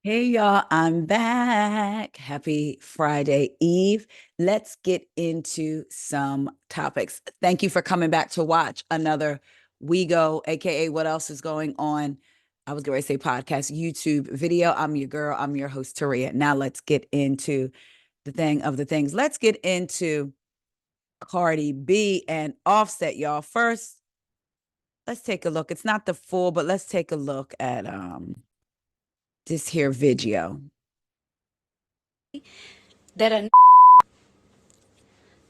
Hey y'all, I'm back. Happy Friday Eve. Let's get into some topics. Thank you for coming back to watch another We Go, aka What Else Is Going On. I was going to say podcast, YouTube video. I'm your girl. I'm your host, Taria. Now let's get into the thing of the things. Let's get into Cardi B and Offset, y'all. First, let's take a look. It's not the full, but let's take a look at this here video. That a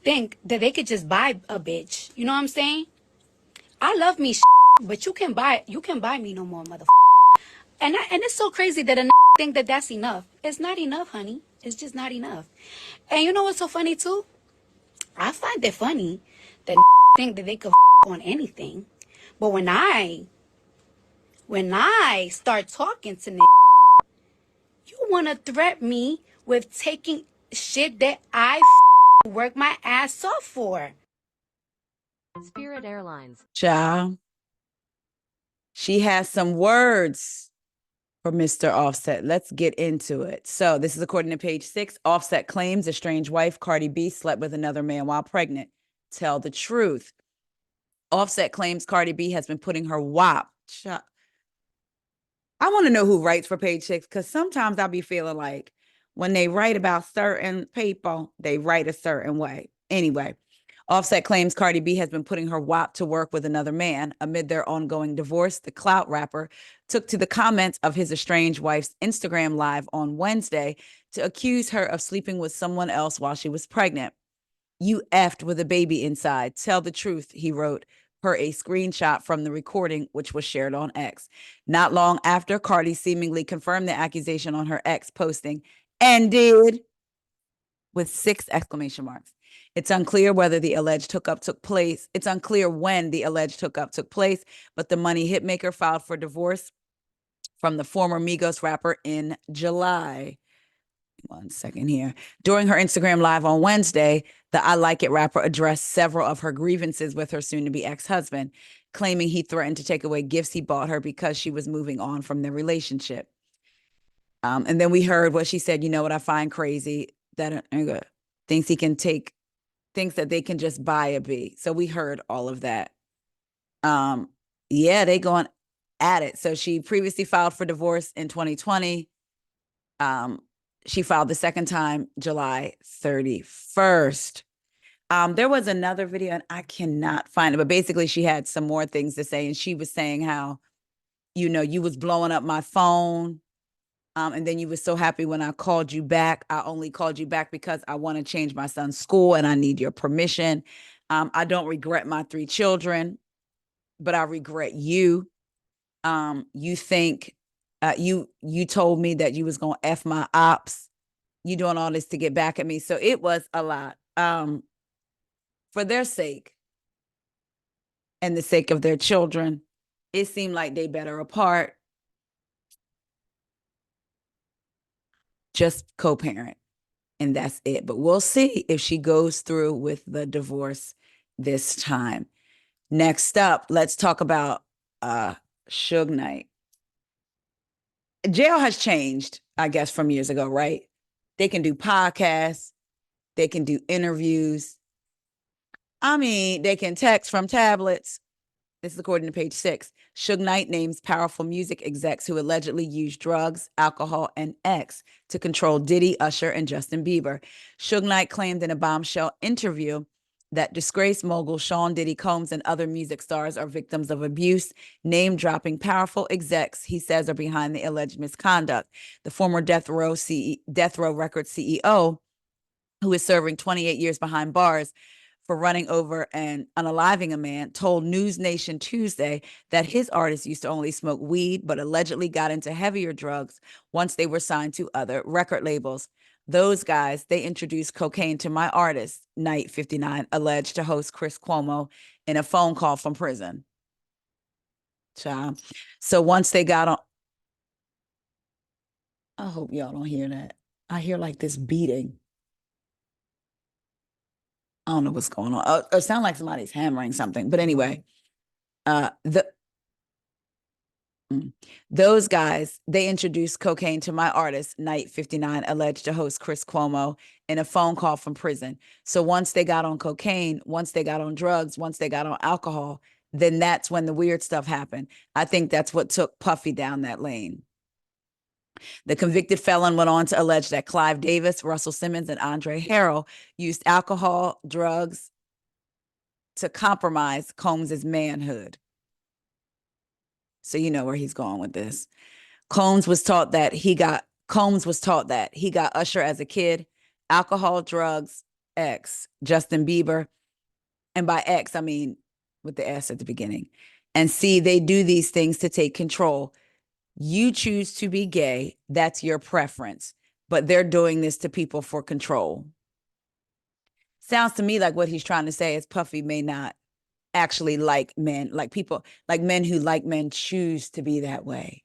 think that they could just buy a bitch. You know what I'm saying? I love me, but you can buy me no more, mother. And it's so crazy that a think that that's enough. It's not enough, honey. It's just not enough. And you know what's so funny too? I find it funny that think that they could on anything, but when I start talking to you wanna threaten me with taking shit that I work my ass off for. Spirit Airlines. Child, she has some words for Mr. Offset. Let's get into it. So, this is according to page 6. Offset claims estranged wife Cardi B slept with another man while pregnant. Tell the truth. Offset claims Cardi B has been putting her WAP. I want to know who writes for page 6 because sometimes I'll be feeling like when they write about certain people, they write a certain way. Anyway, Offset claims Cardi B has been putting her WAP to work with another man. Amid their ongoing divorce, the clout rapper took to the comments of his estranged wife's Instagram live on Wednesday to accuse her of sleeping with someone else while she was pregnant. You effed with a baby inside. Tell the truth, he wrote, per a screenshot from the recording, which was shared on X. Not long after, Cardi seemingly confirmed the accusation on her X posting, and did, with 6 exclamation marks. It's unclear whether the alleged hookup took place. It's unclear when the alleged hookup took place, but the Money Hitmaker filed for divorce from the former Migos rapper in July. One second here. During her Instagram live on Wednesday, the I Like It rapper addressed several of her grievances with her soon to be ex husband, claiming he threatened to take away gifts he bought her because she was moving on from their relationship. And then we heard what she said. You know what I find crazy? That thinks he can take, thinks that they can just buy a B. So we heard all of that. Yeah, they going at it. So she previously filed for divorce in 2020. She filed the second time July 31st. There was another video and I cannot find it, but basically she had some more things to say. And she was saying how, you was blowing up my phone. And then you were so happy when I called you back. I only called you back because I want to change my son's school and I need your permission. I don't regret my 3 children, but I regret you. You think you told me that you was gonna F my ops. You doing all this to get back at me. So it was a lot. For their sake and the sake of their children, it seemed like they better apart. Just co-parent. And that's it. But we'll see if she goes through with the divorce this time. Next up, let's talk about Suge Knight. Jail has changed, I guess, from years ago, right? They can do podcasts, they can do interviews. I mean, they can text from tablets. This is according to page 6. Suge Knight names powerful music execs who allegedly used drugs, alcohol, and X to control Diddy, Usher, and Justin Bieber. Suge Knight claimed in a bombshell interview that disgraced mogul Sean Diddy Combs and other music stars are victims of abuse, name-dropping powerful execs he says are behind the alleged misconduct. The former Death Row Records CEO, who is serving 28 years behind bars for running over and unaliving a man, told News Nation Tuesday that his artists used to only smoke weed, but allegedly got into heavier drugs once they were signed to other record labels. Those guys, they introduced cocaine to my artist, Knight 59, alleged to host Chris Cuomo in a phone call from prison. Child. So once they got on, I hope y'all don't hear that. I hear like this beating. I don't know what's going on. It sounds like somebody's hammering something. But anyway, the Those guys, they introduced cocaine to my artist, Knight 59, alleged to host Chris Cuomo in a phone call from prison. So once they got on cocaine, once they got on drugs, once they got on alcohol, then that's when the weird stuff happened. I think that's what took Puffy down that lane. The convicted felon went on to allege that Clive Davis, Russell Simmons, and Andre Harrell used alcohol, drugs to compromise Combs's manhood. So you know where he's going with this. Combs was taught that he got Usher as a kid, alcohol, drugs, X, Justin Bieber. And by X, I mean with the S at the beginning. And see, they do these things to take control. You choose to be gay, that's your preference. But they're doing this to people for control. Sounds to me like what he's trying to say is Puffy may not actually like men, like people, like men who like men choose to be that way.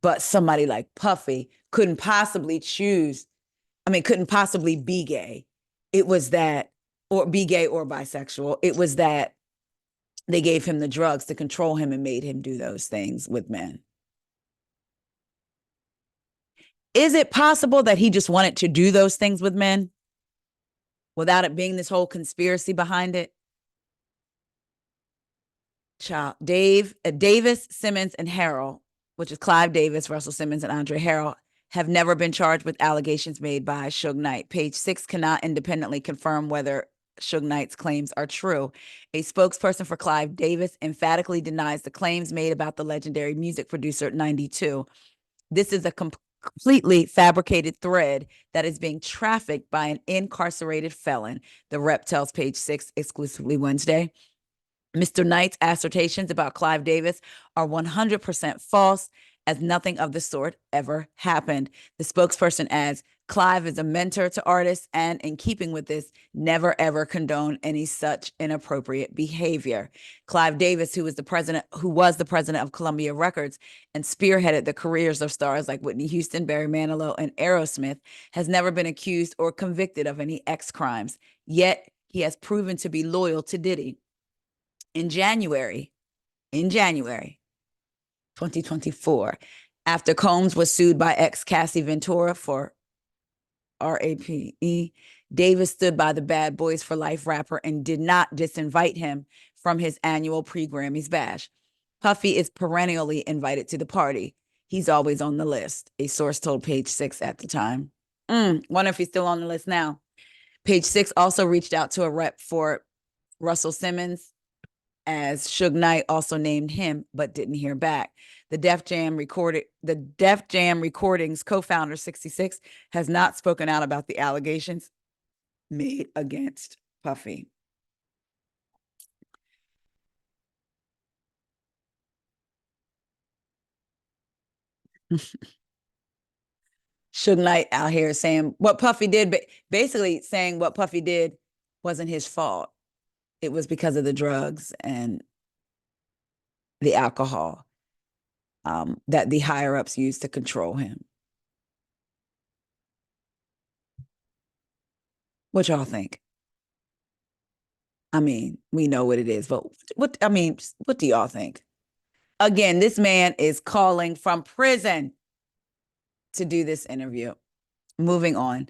But somebody like Puffy couldn't possibly be gay. It was that, or be gay or bisexual. It was that they gave him the drugs to control him and made him do those things with men. Is it possible that he just wanted to do those things with men without it being this whole conspiracy behind it? Child, Davis, Simmons, and Harrell, which is Clive Davis, Russell Simmons, and Andre Harrell, have never been charged with allegations made by Suge Knight. Page 6 cannot independently confirm whether Suge Knight's claims are true. A spokesperson for Clive Davis emphatically denies the claims made about the legendary music producer 92. This is a completely fabricated thread that is being trafficked by an incarcerated felon. The rep tells Page 6 exclusively Wednesday. Mr. Knight's assertions about Clive Davis are 100% false, as nothing of the sort ever happened. The spokesperson adds, Clive is a mentor to artists and, in keeping with this, never ever condoned any such inappropriate behavior. Clive Davis, who was the president of Columbia Records and spearheaded the careers of stars like Whitney Houston, Barry Manilow, and Aerosmith, has never been accused or convicted of any X crimes. Yet he has proven to be loyal to Diddy. In January 2024, after Combs was sued by ex Cassie Ventura for RAPE, Davis stood by the Bad Boys for Life rapper and did not disinvite him from his annual pre-Grammys bash. Puffy is perennially invited to the party. He's always on the list, a source told Page 6 at the time. Wonder if he's still on the list now. Page 6 also reached out to a rep for Russell Simmons, as Suge Knight also named him, but didn't hear back. The Def Jam Recordings co-founder 66 has not spoken out about the allegations made against Puffy. Suge Knight out here saying what Puffy did, basically saying what Puffy did wasn't his fault. It was because of the drugs and the alcohol that the higher-ups used to control him. What y'all think? I mean, we know what it is, but what do y'all think? Again, this man is calling from prison to do this interview. Moving on.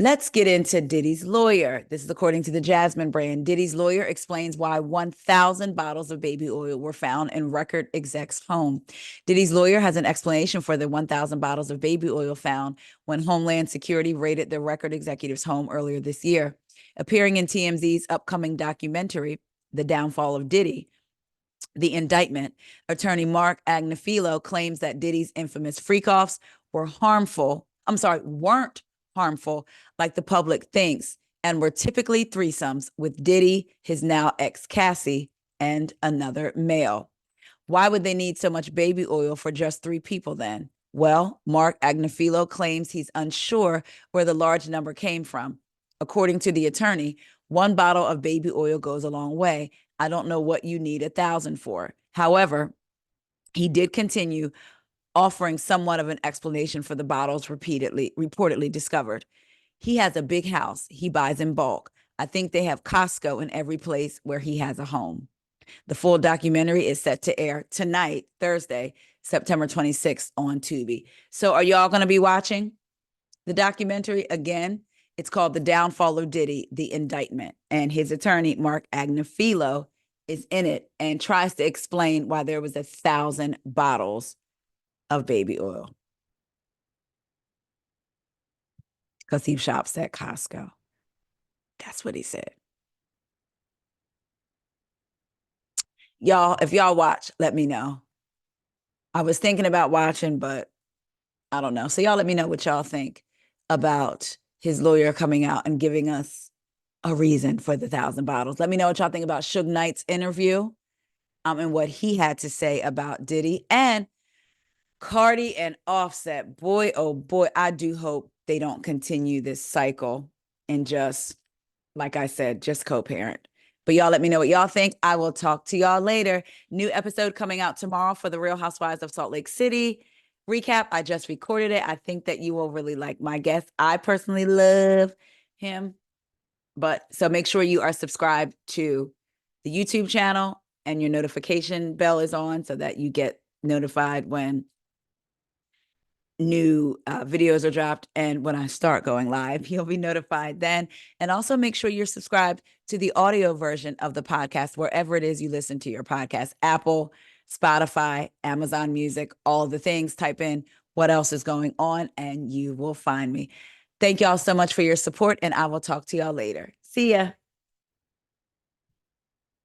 Let's get into Diddy's lawyer. This is according to the Jasmine brand. Diddy's lawyer explains why 1,000 bottles of baby oil were found in record exec's home. Diddy's lawyer has an explanation for the 1,000 bottles of baby oil found when Homeland Security raided the record executive's home earlier this year. Appearing in TMZ's upcoming documentary, The Downfall of Diddy, The Indictment, attorney Mark Agnifilo claims that Diddy's infamous freak-offs weren't harmful like the public thinks, and were typically threesomes with Diddy, his now ex Cassie, and another male. Why would they need so much baby oil for just 3 people then? Well, Mark Agnifilo claims he's unsure where the large number came from. According to the attorney, 1 bottle of baby oil goes a long way. I don't know what you need 1,000 for. However, he did continue offering somewhat of an explanation for the bottles reportedly discovered. He has a big house. He buys in bulk. I think they have Costco in every place where he has a home. The full documentary is set to air tonight, Thursday, September 26th on Tubi. So are y'all going to be watching the documentary? Again, it's called The Downfall of Diddy, The Indictment. And his attorney, Mark Agnifilo, is in it and tries to explain why there was 1,000 bottles of baby oil. Because he shops at Costco. That's what he said. Y'all, if y'all watch, let me know. I was thinking about watching, but I don't know. So y'all let me know what y'all think about his lawyer coming out and giving us a reason for the 1,000 bottles. Let me know what y'all think about Suge Knight's interview and what he had to say about Diddy. And Cardi and Offset, boy, oh boy, I do hope they don't continue this cycle and just, like I said, just co-parent. But y'all let me know what y'all think. I will talk to y'all later. New episode coming out tomorrow for the Real Housewives of Salt Lake City recap. I just recorded it. I think that you will really like my guest. I personally love him. But so make sure you are subscribed to the YouTube channel and your notification bell is on so that you get notified when new videos are dropped. And when I start going live, you'll be notified then. And also make sure you're subscribed to the audio version of the podcast, wherever it is you listen to your podcast, Apple, Spotify, Amazon Music, all the things. Type in what else is going on and you will find me. Thank y'all so much for your support and I will talk to y'all later. See ya.